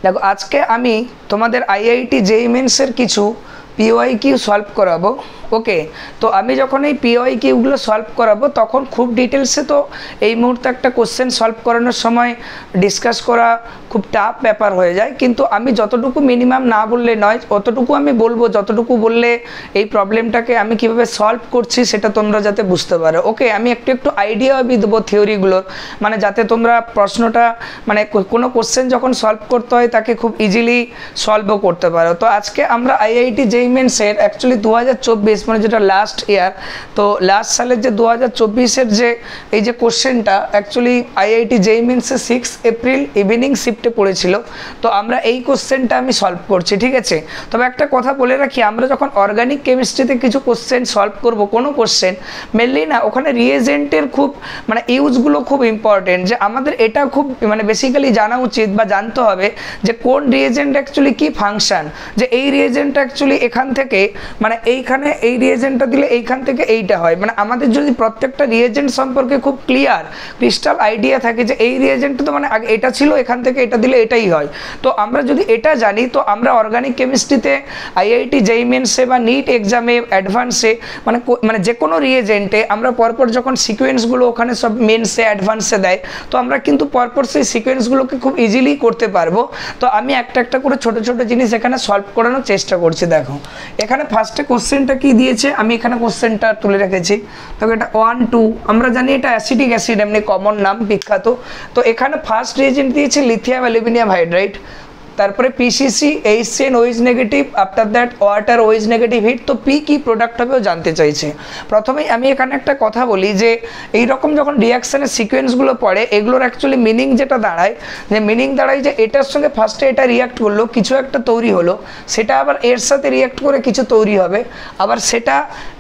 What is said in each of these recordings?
দেখো আজকে আমি তোমাদের আইআইটি জেইই মেন্সের কিছু পিওয়াইকিউ সলভ করাবো। ওকে, তো আমি যখন এই পিওয়াইকিউগুলো সলভ করাবো তখন খুব ডিটেলসে তো এই মুহূর্তে একটা কোশ্চেন সলভ করানোর সময় ডিসকাস করা খুব টাফ ব্যাপার হয়ে যায়, কিন্তু আমি যতটুকু মিনিমাম না বললে নয় অতটুকু আমি বলবো, যতটুকু বললে এই প্রবলেমটাকে আমি কিভাবে সলভ করছি সেটা তোমরা যাতে বুঝতে পারো। ওকে, আমি একটু আইডিয়া দেবো থিওরিগুলোর, মানে যাতে তোমরা প্রশ্নটা মানে কোনো কোশ্চেন যখন সলভ করতে হয় তাকে খুব ইজিলি সলভও করতে পারো। তো আজকে আমরা আইআইটি জেইই মেন্সের অ্যাকচুয়ালি 2024 মানে যেটা লাস্ট ইয়ার, তো লাস্ট সালের যে 2024-এর যে এই যে কোশ্চেনটা অ্যাকচুয়ালি আইআইটি জেইই মেন্সে 6 এপ্রিল ইভিনিং শিফটে পড়েছিল, তো আমরা এই কোশ্চেনটা আমি সলভ করছি, ঠিক আছে। তবে একটা কথা বলে রাখি, আমরা যখন অর্গানিক কেমিস্ট্রিতে কিছু কোশ্চেন সলভ করব, কোনো কোশ্চেন মেনলি না ওখানে রিয়েজেন্টের খুব মানে ইউজগুলো খুব ইম্পর্টেন্ট, যে আমাদের এটা খুব মানে বেসিক্যালি জানা উচিত বা জানতে হবে যে কোন রিয়েজেন্ট অ্যাকচুয়ালি কি ফাংশন, যে এই রিয়েজেন্টটা অ্যাকচুয়ালি এখান থেকে মানে এইখানে এই রিয়েজেন্টটা দিলে এইখান থেকে এইটা হয়। মানে আমাদের যদি প্রত্যেকটা রিয়েজেন্ট সম্পর্কে খুব ক্লিয়ার ক্রিস্টাল আইডিয়া থাকে যে এই রিয়েজেন্টটা তো মানে আগে এটা ছিল, এখান থেকে এটা দিলে এটাই হয়, তো আমরা যদি এটা জানি তো আমরা অর্গানিক কেমিস্ট্রিতে আইআইটি জেইই মেন্সে বা নিট এক্সামে অ্যাডভান্সে মানে যে কোনো রিয়েজেন্টে আমরা পরপর যখন সিকোয়েন্সগুলো ওখানে সব মেন্সে অ্যাডভান্সে দেয়, তো আমরা কিন্তু পরপর সেই সিকোয়েন্সগুলোকে খুব ইজিলি করতে পারবো। তো আমি একটা একটা করে ছোট ছোট জিনিস এখানে সলভ করানোর চেষ্টা করছি। দেখো এখানে ফার্স্টে কোশ্চেনটা কি দিয়েছে, আমি এখানে কোশ্চেনটা তুলে রেখেছি। তো এটা 1 2 আমরা জানি এটা অ্যাসিটিক অ্যাসিড, এমনি কমন নাম বিখ্যাত। তো এখানে ফার্স্ট রিয়েজেন্ট দিয়েছে লিথিয়াম অ্যালুমিনিয়াম হাইড্রাইড, তারপরে PCC HCN OH negative, after that water OH negative heat. তো পি কি প্রোডাক্ট হবেও জানতে চাইছে। প্রথমেই আমি এখানে একটা কথা বলি যে এই রকম যখন রিয়াকশানের সিকোয়েন্সগুলো পড়ে এগুলোর অ্যাকচুয়ালি মিনিং যেটা দাঁড়ায়, যে মিনিং দাঁড়ায় যে এটার সঙ্গে ফার্স্টে এটা রিয়াক্ট করলো, কিছু একটা তৈরি হলো, সেটা আবার এর সাথে রিয়াক্ট করে কিছু তৈরি হবে, আবার সেটা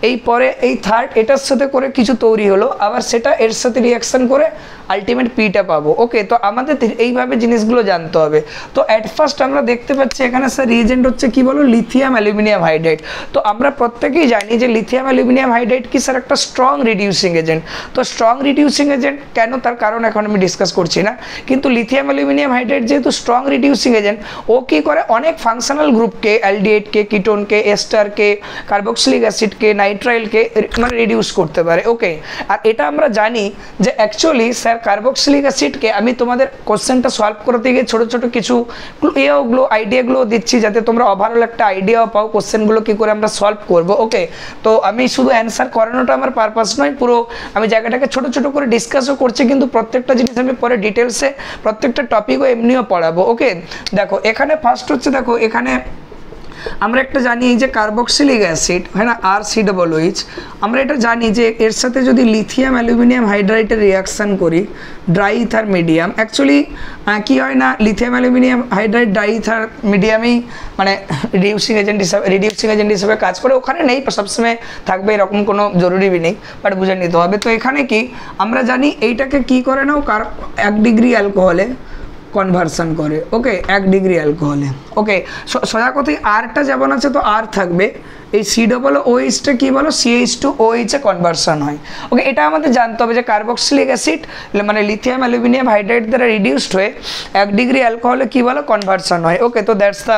এই পরে এই থার্ড এটার সাথে করে কিছু তৈরি হলো, আবার সেটা এর সাথে রিয়াকশান করে আলটিমেট পিটা পাবো। ওকে, তো আমাদের এইভাবে জিনিসগুলো জানতে হবে। তো অ্যাট ফার্স্ট আমরা দেখতে পাচ্ছি এখানে স্যার রিয়েজেন্ট হচ্ছে কি বলো, লিথিয়াম অ্যালুমিনিয়াম হাইড্রাইড। তো আমরা প্রত্যেকেই জানি যে লিথিয়াম অ্যালুমিনিয়াম হাইড্রাইড কি স্যার একটা স্ট্রং রিডিউসিং এজেন্ট। তো স্ট্রং রিডিউসিং এজেন্ট কেন তার কারণ এখন আমি ডিসকাস করছি না, কিন্তু লিথিয়াম অ্যালুমিনিয়াম হাইড্রাইড যেহেতু স্ট্রং রিডিউসিং এজেন্ট, ও কি করে অনেক ফাংশনাল গ্রুপকে, অ্যালডিহাইডকে, কিটোনকে, এস্টারকে, কার্বক্সিলিক অ্যাসিডকে, নাইট্রাইলকে মানে রিডিউস করতে পারে। ওকে, আর এটা আমরা জানি যে অ্যাকচুয়ালি স্যার কার্বক্সিলিক অ্যাসিডকে আমি তোমাদের কোশ্চেনটা সলভ করতে গিয়ে ছোটো ছোটো কিছু এগুলো আইডিয়াগুলো দিচ্ছি যাতে তোমরা ওভারঅল একটা আইডিয়াও পাও কোশ্চেনগুলো কী করে আমরা সলভ করব। ওকে, তো আমি শুধু অ্যান্সার করানোটা আমার পারপাস নয়, পুরো আমি জায়গাটাকে ছোটো ছোটো করে ডিসকাসও করছি, কিন্তু প্রত্যেকটা জিনিস আমি পরে ডিটেলসে প্রত্যেকটা টপিকও এমনিও পড়াবো। ওকে, দেখো এখানে ফার্স্ট হচ্ছে, দেখো এখানে আমরা একটা জানি যে কার্বক্সিলিক অ্যাসিড হয় না RCOOH, আমরা এটা জানি যে এর সাথে যদি লিথিয়াম অ্যালুমিনিয়াম হাইড্রাইডের রিয়াকশান করি ড্রাই ইথার মিডিয়াম, অ্যাকচুয়ালি কী হয় না lithium aluminium hydride dry ether মিডিয়ামেই মানে রিডিউসিং এজেন্ট হিসেবে কাজ করে, ওখানে নেই সবসময় থাকবে এরকম কোনো জরুরি নেই, বাট বুঝে নিতে হবে। তো এখানে কি আমরা জানি এইটাকে কি করে না 1 ডিগ্রি অ্যালকোহলে কনভার্সন করে। ওকে, 1 ডিগ্রি অ্যালকোহলে। ওকে, সোজা কথায় আরটা যেমন আছে তো আর থাকবে, এই COOHটা কী বলো CH2OH এ কনভার্সন হয়। ওকে, এটা আমাদের জানতে হবে যে কার্বক্সিলিক অ্যাসিড মানে লিথিয়াম অ্যালুমিনিয়াম হাইড্রাইড দ্বারা রিডিউসড হয়ে 1 ডিগ্রি অ্যালকোহলে কী বলো কনভার্সন হয়। ওকে, তো দ্যাটস দ্য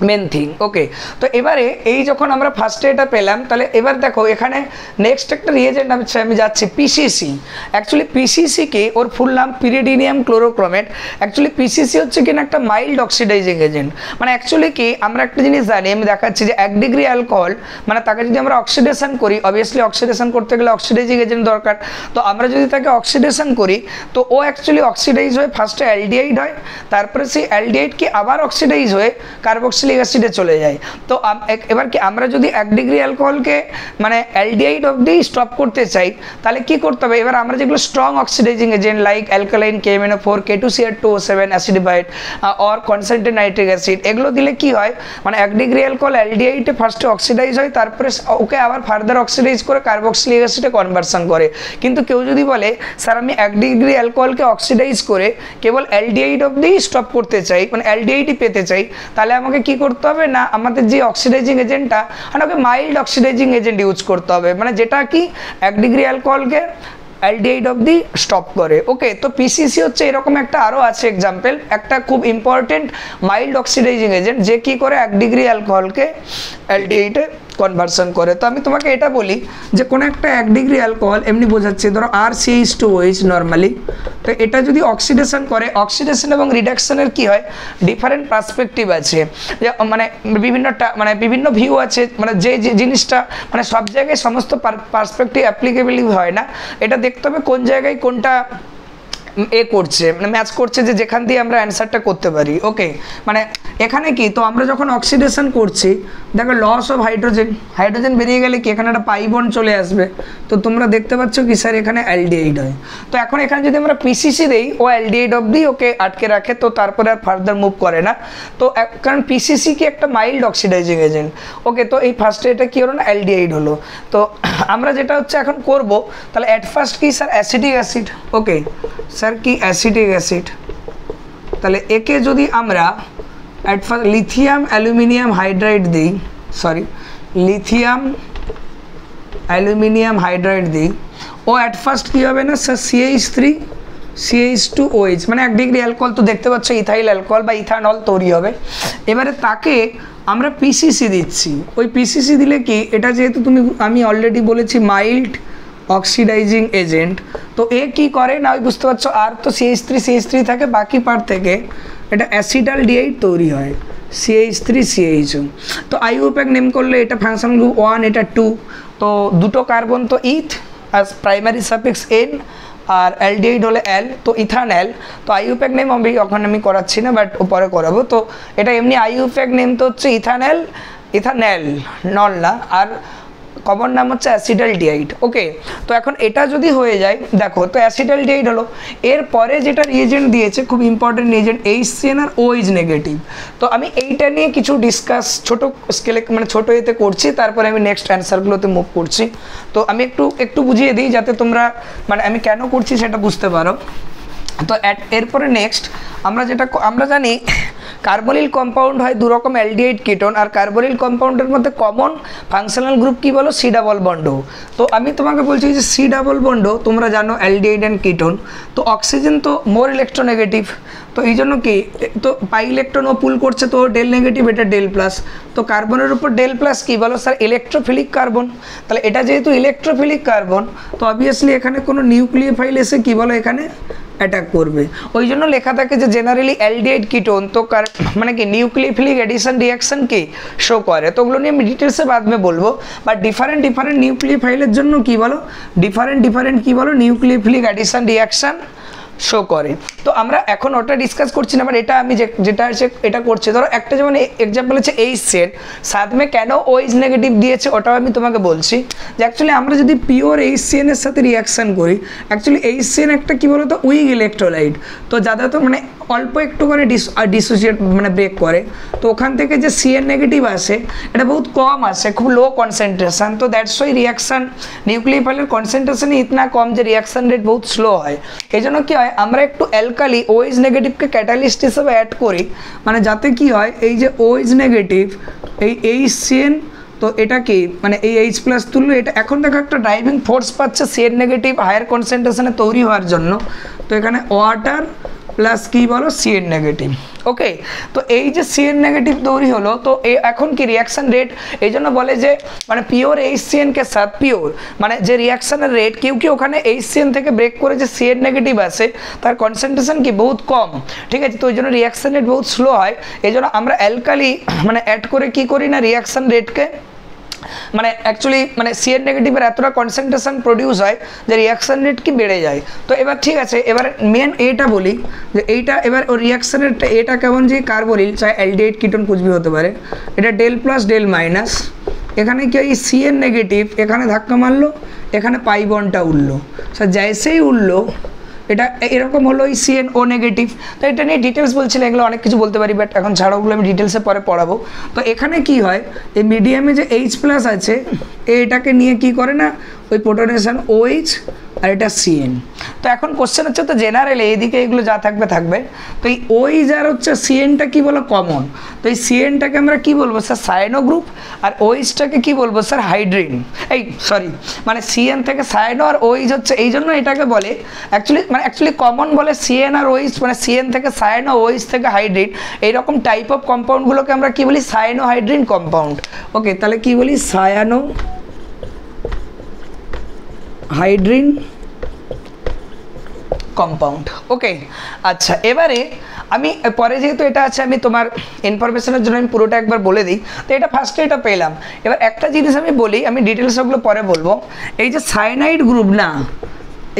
মেন থিং। ওকে, তো এবারে এই যখন আমরা ফার্স্টে এটা পেলাম, তাহলে এবার দেখো এখানে নেক্সট একটা রিয়েজেন্ট আমি যাচ্ছি পিসিসি। অ্যাকচুয়ালি পিসিসিকে ওর ফুল নাম পিরিডিনিয়াম ক্লোরোক্রোমেট। অ্যাকচুয়ালি পিসিসি হচ্ছে কিনা একটা মাইল্ড অক্সিডাইজিং এজেন্ট। মানে অ্যাকচুয়ালি কি আমরা একটা জিনিস জানি, আমি দেখাচ্ছি যে 1 ডিগ্রি অ্যালকোহল মানে তাকে যদি আমরা অক্সিডেশন করি, অবভিয়াসলি অক্সিডেশন করতে গেলে অক্সিডাইজিং এজেন্ট দরকার, তো আমরা যদি তাকে অক্সিডেশন করি তো ও অ্যাকচুয়ালি অক্সিডাইজ হয়ে ফার্স্টে অ্যালডিহাইড হয়, তারপরে সেই অ্যালডিহাইড কি আবার অক্সিডাইজ হয়ে কার্বক্সিলিক অ্যাসিডে চলে যায়। তো এবার কি আমরা যদি 1 ডিগ্রি অ্যালকোহলকে মানে অ্যালডিহাইড অবধি স্টপ করতে চাই তাহলে কি করতে হবে, এবার আমরা যেগুলো strong oxidising agent like alkaline KMNO4 K2CR2O7 acidified or concentrated nitric acid, এগুলো দিলে কি হয় মানে 1 ডিগ্রি অ্যালকোহল অ্যালডিহাইডে ফার্স্টে অক্সিডাইজ হয়, তারপরে ওকে আবার ফার্দার অক্সিডাইজ করে কার্বক্সিলিক অ্যাসিডে কনভার্সন করে। কিন্তু কেউ যদি বলে স্যার আমি 1 ডিগ্রি অ্যালকোহলকে অক্সিডাইজ করে কেবল অ্যালডিহাইড অবধি স্টপ করতে চাই, মানে অ্যালডিহাইডই পেতে চাই, তাহলে আমাকে কি করতে হবে না আমাদের যে অক্সিডাইজিং এজেন্টটা ওকে মাইল্ড অক্সিডাইজিং এজেন্ট ইউজ করতে হবে, মানে যেটা কি 1 ডিগ্রি অ্যালকোহলকে অ্যালডিহাইড অবধি স্টপ করে। ওকে, তো পিসিসি হচ্ছে এরকম একটা আরও আছে এক্সাম্পল, একটা খুব ইম্পর্টেন্ট মাইল্ড অক্সিডাইজিং এজেন্ট যে কী করে 1 ডিগ্রি অ্যালকোহলকে অ্যালডিহাইডে কনভার্সন করে। তো আমি তোমাকে এটা বলি যে কোনো একটা 1 ডিগ্রি অ্যালকোহল এমনি বোঝাচ্ছি, ধরো RCH2OH নর্মালি, তো এটা যদি অক্সিডেশন করে, অক্সিডেশন এবং রিডাকশনের কি হয় ডিফারেন্ট পার্সপেক্টিভ আছে, মানে বিভিন্ন ভিউ আছে, মানে যে জিনিসটা মানে সব জায়গায় সমস্ত পার্সপেক্টিভ অ্যাপ্লিকেবলই হয় না, এটা দেখতে হবে কোন জায়গায় কোনটা করছে, মানে ম্যাচ করছে, যে যেখান দিয়ে আমরা অ্যান্সারটা করতে পারি। ওকে, মানে এখানে কি, তো আমরা যখন অক্সিডেশন করছি দেখো লস অফ হাইড্রোজেন বেরিয়ে গেলে কি এখানে একটা পাই বন্ড চলে আসবে, তো তোমরা দেখতে পাচ্ছ কি স্যার এখানে অ্যালডিহাইড হয়। তো এখন এখানে যদি আমরা পিসিসি দেই, ও অ্যালডিহাইড অবধি ওকে আটকে রাখে, তো তারপরে আর ফার্দার মুভ করে না। তো কারণ পিসিসি কি একটা মাইল্ড অক্সিডাইজিং এজেন্ট। ওকে, তো এই ফার্স্টে এটা কি হলো না, অ্যালডিহাইড হলো। তো আমরা যেটা হচ্ছে এখন করব, তাহলে অ্যাট ফার্স্ট কি sir acetic acid. Okay sir কি অ্যাসিটিক অ্যাসিড, তাহলে একে যদি আমরা at first lithium aluminium hydride দিই, লিথিয়াম অ্যালুমিনিয়াম হাইড্রাইড দিই, ও অ্যাট ফার্স্ট কী হবে না স্যার CH3CH2OH, মানে 1 ডিগ্রি অ্যালকোহল, তো দেখতে পাচ্ছ ইথাইল অ্যালকোহল বা ইথানল তৈরি হবে। এবারে তাকে আমরা পিসিসি দিচ্ছি, ওই পিসিসি দিলে কি এটা যেহেতু আমি অলরেডি বলেছি মাইল্ড অক্সিডাইজিং এজেন্ট, তো এ কি করে না ওই বুঝতে পারছো, আর তো CH3 থাকে, বাকি পার্ট থেকে এটা অ্যাসিটালডিহাইড তৈরি হয়, CH3CHO। তো IUPAC নেম করলে এটা ফাংশন গ্রুপ 1, এটা 2, তো দুটো কার্বন তো ইথ আর প্রাইমারি সাফিক্স N, আর অ্যালডিহাইড হলে L, তো ইথানল। তো IUPAC নেম ওখানে আমি করাচ্ছি না, বাট পরে করাবো। তো এটা এমনি IUPAC নেম তো হচ্ছে ইথানল নল না, আর কমন নাম হচ্ছে অ্যাসিটালডিহাইড। ওকে, তো এখন এটা যদি হয়ে যায় দেখো, তো অ্যাসিটালডিহাইড হলো, এরপরে যেটা রিয়েজেন্ট দিয়েছে খুব ইম্পর্টেন্ট রিয়েজেন্ট HCN আর OH নেগেটিভ। তো আমি এইটা নিয়ে কিছু ডিসকাস ছোটো স্কেলে মানে ছোটো এতে করছি, তারপরে আমি নেক্সট অ্যান্সারগুলোতে মুভ করছি। তো আমি একটু বুঝিয়ে দিই যাতে তোমরা মানে আমি কেন করছি সেটা বুঝতে পারো। তো এরপরে নেক্সট আমরা জানি কার্বনিল কম্পাউন্ড হয় দু রকম, অ্যালডিহাইড কিটোন, আর কার্বনিল কম্পাউন্ডের মধ্যে কমন ফাংশনাল গ্রুপ কি বলো, C ডাবল বন্ড। তো আমি তোমাকে বলছি যে C ডাবল বন্ড তোমরা জানো অ্যালডিহাইড অ্যান্ড কিটোন, তো অক্সিজেন তো মোর ইলেকট্রোনেগেটিভ, তো এই জন্য কি তো পাই ইলেকট্রন ও পুল করছে, তো ডেল নেগেটিভ, এটা ডেল প্লাস। তো কার্বনের উপর ডেল প্লাস কি বলো স্যার, ইলেকট্রোফিলিক কার্বন। তাহলে এটা যেহেতু ইলেকট্রোফিলিক কার্বন, তো অবভিয়াসলি এখানে কোনো নিউক্লিওফাইল এসে কি বলো এখানে অ্যাটাক করবে, ওই জন্য লেখা থাকে যে জেনারেলি অ্যালডিহাইড কিটোন তো মানে কি নিউক্লিওফিলিক এডিশন রিয়াকশন কি শো করে। তো ওগুলো নিয়ে আমি ডিটেলসে বাদ মে বলবো, বাট ডিফারেন্ট নিউক্লিওফাইলের জন্য কি বলো ডিফারেন্ট কি বলো নিউক্লিওফিলিক এডিশন রিয়াকশন শো করে। তো আমরা এখন ওটা ডিসকাস করছি না, বাট এটা আমি যেটা আছে এটা করছি। ধরো একটা যেমন এক্সাম্পল হচ্ছে HCN, সাথে কেন OH নেগেটিভ দিয়েছে ওটাও আমি তোমাকে বলছি যে অ্যাকচুয়ালি আমরা যদি পিওর HCN এর সাথে রিয়াকশান করি, অ্যাকচুয়ালি HCN একটা কী বলতো উইক ইলেকট্রোলাইট, তো যাদের তো মানে অল্প একটু করে ডিসোসিয়েট মানে ব্রেক করে, তো ওখান থেকে যে CN নেগেটিভ আসে এটা বহুত কম আসে, খুব লো কনসেন্ট্রেশন। তো দ্যাটস ওয়াই রিয়াকশান নিউক্লিওফাইলের কনসেন্ট্রেশনই ইতনা কম যে রিয়াকশান রেট বহুত স্লো হয়। এই জন্য কী হয় আমরা একটু অ্যালকালি OH নেগেটিভকে ক্যাটালিস্ট হিসেবে অ্যাড করি, মানে যাতে কি হয় এই যে OH নেগেটিভ এই HCN, তো এটা কি মানে এই H প্লাস তুললো, এটা এখন দেখো একটা ড্রাইভিং ফোর্স পাচ্ছে CN নেগেটিভ হায়ার কনসেন্ট্রেশনে তৈরি হওয়ার জন্য। তো এখানে ওয়াটার প্লাস কি বলো CN নেগেটিভ। ওকে, তো এই যে CN নেগেটিভ তৈরি হলো, তো এখন কি রিয়াকশান রেট এই জন্য বলে যে মানে পিওর HCN কে সাথ পিওর মানে যে রিয়াকশানের রেট কি ওখানে HCN থেকে ব্রেক করে যে CN নেগেটিভ আসে তার কনসেন্ট্রেশন কি বহুত কম, ঠিক আছে। তো ওই জন্য রিয়াকশান রেট বহুত স্লো হয়। এই জন্য আমরা অ্যালকালি মানে অ্যাড করে কি করি না রিয়াকশান রেটকে মানে অ্যাকচুয়ালি মানে CN নেগেটিভের এতটা কনসেন্ট্রেশন প্রডিউস হয় যে রিয়াকশান রেট কি বেড়ে যায়। তো এবার ঠিক আছে, এবার মেন এটা বলি যে এইটা এবার ওই রিয়াকশান রেটটা এটা কেমন যে কার্বনিল চাই অ্যালডিহাইড কিটোন কুছ ভি হতে পারে, এটা ডেল প্লাস ডেল মাইনাস, এখানে কি এই CN নেগেটিভ এখানে ধাক্কা মারলো, এখানে পাই বন্ডটা উঠলো, স্যার জैसेই উঠলো এটা এরকম হলো এই CNO নেগেটিভ। তো এটা নিয়ে ডিটেলস বলছিলাম, এগুলো অনেক কিছু বলতে পারি, বাট এখন ছাড়া ওগুলো আমি ডিটেলসে পরে পড়াবো। তো এখানে কি হয় এই মিডিয়ামে যে H প্লাস আছে এটাকে নিয়ে কি করে না ওই প্রোটোনেশন OH আর এটা CN। তো এখন কোশ্চেন হচ্ছে তো জেনারেলি এইদিকে এগুলো যা থাকবে থাকবে, তো এই OH আর হচ্ছে CNটা কি বলো কমন, তো এই CNটাকে আমরা কি বলবো স্যার সায়ানো গ্রুপ, আর OHটাকে কি বলবো স্যার হাইড্রিন, এই সরি মানে CN থেকে সায়ানো আর OH হচ্ছে এই জন্য এটাকে বলে অ্যাকচুয়ালি কমন বলে CN আর OH, মানে CN থেকে সায়ানো OH থেকে হাইড্রিন, এইরকম টাইপ অফ কম্পাউন্ডগুলোকে আমরা কি বলি সায়ানো হাইড্রিন কম্পাউন্ড। ওকে তাহলে কি বলি সায়ানো হাইড্রিন কম্পাউন্ড। ওকে আচ্ছা এবারে আমি পরে যেহেতু এটা আছে আমি তোমার ইনফরমেশনের জন্য আমি পুরোটা একবার বলে দিই। তো এটা ফার্স্টে এটা পেলাম, এবার একটা জিনিস আমি বলি, আমি ডিটেলস ওগুলো পরে বলবো। এই যে সায়ানাইড গ্রুপ না,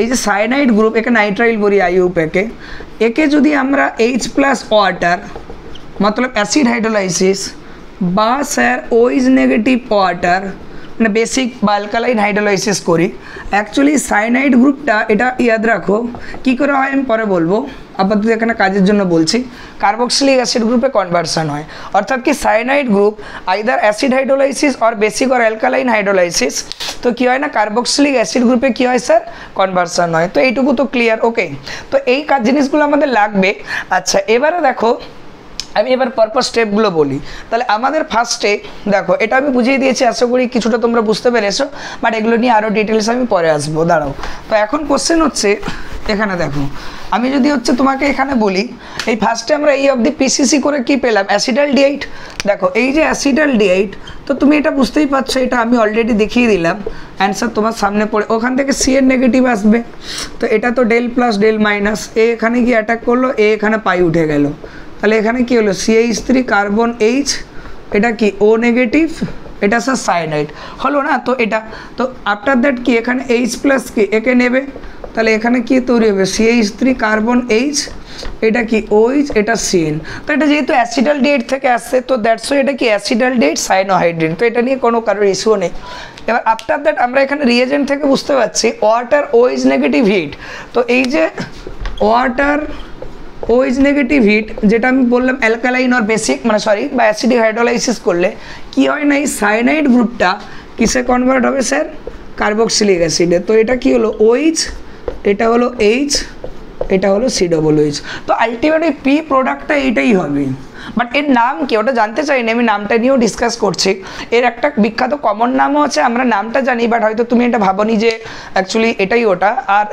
এই যে সায়ানাইড গ্রুপ একে নাইট্রাইল বলি IUPAC, একে যদি আমরা H+ ওয়াটার মতলব অ্যাসিড হাইড্রোলাইসিস বা স্যার OH নেগেটিভ ওয়াটার মানে বেসিক বা অ্যালকালাইন হাইড্রোলাইসিস করি, অ্যাকচুয়ালি সায়ানাইড গ্রুপটা এটা ইয়াদ রাখো কী করে হয় আমি পরে বলবো, আপাতত এখানে কাজের জন্য বলছি, কার্বক্সিলিক অ্যাসিড গ্রুপে কনভার্সন হয়। অর্থাৎ কি cyanide group either acid hydrolysis or basic or alkaline hydrolysis, তো কী হয় না কার্বক্সিলিক অ্যাসিড গ্রুপে কী হয় স্যার কনভার্সন হয়। তো এইটুকু তো ক্লিয়ার। ওকে তো এই জিনিসগুলো আমাদের লাগবে। আচ্ছা এবারে দেখো আমি এবার পরপর স্টেপগুলো বলি। তাহলে আমাদের ফার্স্টে দেখো এটা আমি বুঝিয়ে দিয়েছি, আশা করি কিছুটা তোমরা বুঝতে পেরেছো, বাট এগুলো নিয়ে আরও ডিটেলস আমি পরে আসবো, দাঁড়াও। তো এখন কোশ্চেন হচ্ছে এখানে দেখো আমি যদি হচ্ছে তোমাকে এখানে বলি এই ফার্স্টে আমরা এই অবধি PCC করে কি পেলাম অ্যাসিডালডিহাইড। দেখো এই যে অ্যাসিডালডিহাইড, তো তুমি এটা বুঝতেই পারছো, এটা আমি অলরেডি দেখিয়ে দিলাম, অ্যান্সার তোমার সামনে পড়ে, ওখান থেকে CN নেগেটিভ আসবে, তো এটা তো ডেল প্লাস ডেল মাইনাস, এখানে গিয়ে অ্যাটাক করলো, এখানে পাই উঠে গেল, তাহলে এখানে কি হলো CH3 কার্বন H, এটা কি O নেগেটিভ, এটা স্যার সায়ানাইড হলো না। তো এটা তো আফটার দ্যাট কি এখানে H+ কি একে নেবে, তাহলে এখানে কি তৈরি হবে CH3 কার্বন H, এটা কি OH, এটা CN। তো এটা যেহেতু অ্যাসিডালডিহাইড থেকে আসছে তো দ্যাটস ওয়াই এটা কি অ্যাসিডালডিহাইড সায়ানোহাইড্রিন, তো এটা নিয়ে কোনো কারোর ইস্যু নেই। এবার আফটার দ্যাট আমরা এখানে রিয়েজেন্ট থেকে বুঝতে পারছি ওয়াটার OH নেগেটিভ হিট, তো এই যে ওয়াটার OH নেগেটিভ হিট যেটা আমি বললাম অ্যালকালাইন আর বেসিক মানে সরি বা অ্যাসিডিক হাইড্রোলাইসিস করলে কি হয় না এই সায়ানাইড গ্রুপটা কিসে কনভার্ট হবে স্যার কার্বক্সিলিক অ্যাসিডে। তো এটা কি হলো OH, এটা হলো H, এটা হলো COOH। তো আলটিমেটলি পি প্রোডাক্টটা এইটাই হবে, বাট এর নাম কি ওটা জানতে চাইনি, আমি নামটা নিয়েও ডিসকাস করছি। এর একটা বিখ্যাত কমন নামও আছে, আমরা নামটা জানি বাট হয়তো তুমি এটা ভাবনি যে অ্যাকচুয়ালি এটাই ওটা, আর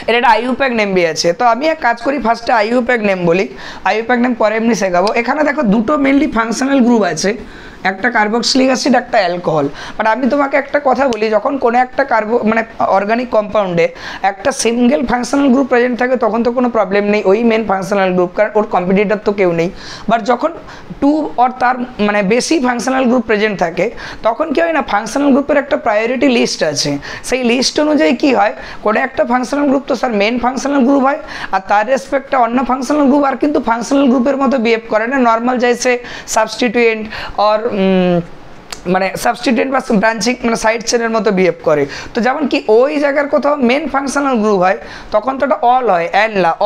এর একটা IUPAC নেম বি আছে। তো আমি এক কাজ করি ফার্স্টে IUPAC নেম বলি, IUPAC নেম পরে এমনি শেখাবো। এখানে দেখো দুটো মেনলি ফাংশনাল গ্রুপ আছে, একটা কার্বক্সিলিক অ্যাসিড একটা অ্যালকোহল। বাট আমি তোমাকে একটা কথা বলি, যখন কোনো একটা মানে অর্গানিক কম্পাউন্ডে একটা সিঙ্গেল ফাংশনাল গ্রুপ প্রেজেন্ট থাকে তখন তো কোনো প্রবলেম নেই, ওই মেন ফাংশনাল গ্রুপ, কারণ ওর কম্পিটিটর তো কেউ নেই। বাট যখন টু অর তার মানে বেশি ফাংশনাল গ্রুপ প্রেজেন্ট থাকে তখন কি হয় না ফাংশনাল গ্রুপের একটা প্রায়োরিটি লিস্ট আছে, সেই লিস্ট অনুযায়ী কি হয় কোনো একটা ফাংশনাল গ্রুপ তো স্যার মেন ফাংশনাল গ্রুপ হয়, আর তার রেসপেক্টে অন্য ফাংশনাল গ্রুপ আর কিন্তু ফাংশনাল গ্রুপের মতো বিহেভ করে না, নর্মাল যাইছে সাবস্টিটিউয়েন্ট অর মানে সাবস্টিটিউয়েন্ট বা ব্রাঞ্চিং মানে সাইড চেনের মতো বিহেভ করে। তো যেমন কি ওই জায়গার কোথাও মেন ফাংশনাল গ্রুপ হয় তখন তো এটা অল হয়,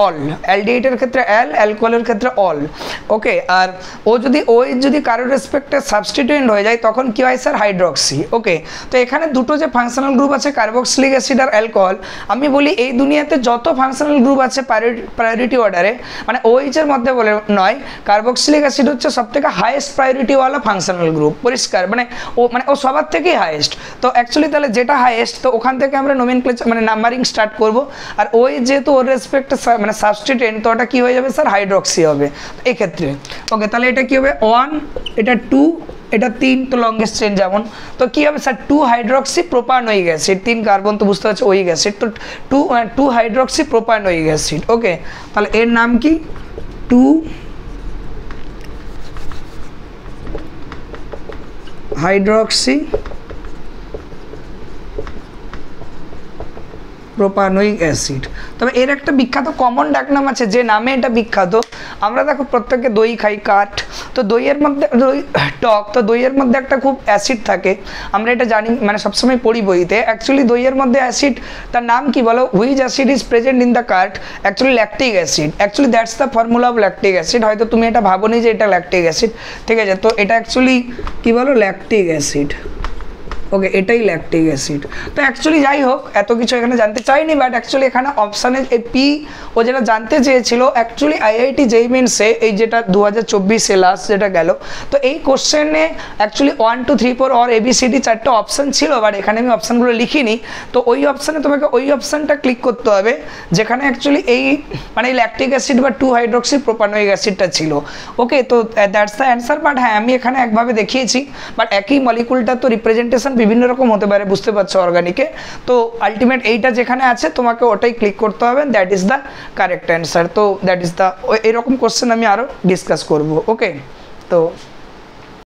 অল অ্যালডিহাইডের ক্ষেত্রে অ্যালকোহলের ক্ষেত্রে অল। ওকে আর ও যদি কারোর রেসপেক্টে সাবস্টিটিউয়েন্ট হয়ে যায় তখন কি হয় স্যার হাইড্রক্সি। ওকে তো এখানে দুটো যে ফাংশনাল গ্রুপ আছে কার্বক্সিলিক অ্যাসিড আর অ্যালকোহল, আমি বলি এই দুনিয়াতে যত ফাংশনাল গ্রুপ আছে প্রায়োরিটি অর্ডারে মানে OH এর মধ্যে বলে নয়, কার্বক্সিলিক অ্যাসিড হচ্ছে সবথেকে হাইয়েস্ট প্রায়োরিটিওয়ালা ফাংশনাল গ্রুপ, পরিষ্কার মানে ও সবার থেকেই হাইয়েস্ট। তো অ্যাকচুয়ালি তাহলে যেটা হাইয়েস্ট তো ওখান থেকে আমরা নোমেনক্লেচার মানে নাম্বারিং স্টার্ট করব, আর ওই যেহেতু ওর রেসপেক্টে মানে সাবস্টিটিউয়েন্ট তো ওটা কি হয়ে যাবে স্যার হাইড্রক্সি হবে এই ক্ষেত্রে। ওকে তাহলে এটা কি হবে 1, এটা 2, এটা 3, তো লংগেস্ট চেন যেমন, তো কি হবে sir 2 hydroxy propanoic acid, 3 carbon তো বুঝতে পারছো ওয়িক অ্যাসিড, তো 2 হাইড্রক্সি প্রোপানোয়িক অ্যাসিড। ওকে তাহলে এর নাম কি 2 হাইড্রক্সি প্রোপানোয়িক অ্যাসিড। তবে এর একটা বিখ্যাত কমন ডাকনাম আছে যে নামে এটা বিখ্যাত, আমরা দেখো প্রত্যেকে দই খাই কাঠ, তো দইয়ের মধ্যে দই টক, তো দইয়ের মধ্যে একটা খুব অ্যাসিড থাকে, আমরা এটা জানি মানে সবসময় পড়ি বইতে। অ্যাকচুয়ালি দইয়ের মধ্যে অ্যাসিড তার নাম কি বলো, which acid is present in the cart, actually lactic acid, actually that's the formula of lactic acid. হয়তো তুমি এটা ভাবোনি যে এটা ল্যাকটিক অ্যাসিড, ঠিক আছে, তো এটা অ্যাকচুয়ালি কি বলো ল্যাকটিক অ্যাসিড। ওকে, এটাই ল্যাকটিক অ্যাসিড। তো অ্যাকচুয়ালি যাই হোক, এত কিছু এখানে জানতে চাইনি, বাট অ্যাকচুয়ালি এখানে অপশানে এই পি ও যেটা জানতে চেয়েছিল অ্যাকচুয়ালি আইআইটি জেইই মেন্সে এই যেটা 2024-এ লাস্ট যেটা গেল, তো এই কোশ্চেনে অ্যাকচুয়ালি 1 2 3 4 অর ABCD 4টে অপশান ছিল, বাট এখানে আমি অপশানগুলো লিখিনি। তো ওই অপশানে তোমাকে ওই অপশানটা ক্লিক করতে হবে যেখানে অ্যাকচুয়ালি এই মানে এই ল্যাকটিক অ্যাসিড বা 2-হাইড্রক্সিপ্রোপানোয়িক অ্যাসিডটা ছিল। ওকে, তো দ্যাটস দ্য অ্যান্সার। বাট হ্যাঁ, আমি এখানে একভাবে দেখিয়েছি, বাট একই মলিকুলটা তো রিপ্রেজেন্টেশন বিভিন্ন রকম হতে পারে, বুঝতে পারছো অর্গানিকে। তো আলটিমেট এইটা যেখানে আছে তোমাকে ওটাই ক্লিক করতে হবে, that is the correct answer. তো দ্যাট ইজ দ্য, এরকম কোশ্চেন আমি আরও ডিসকাস করবো। ওকে, তো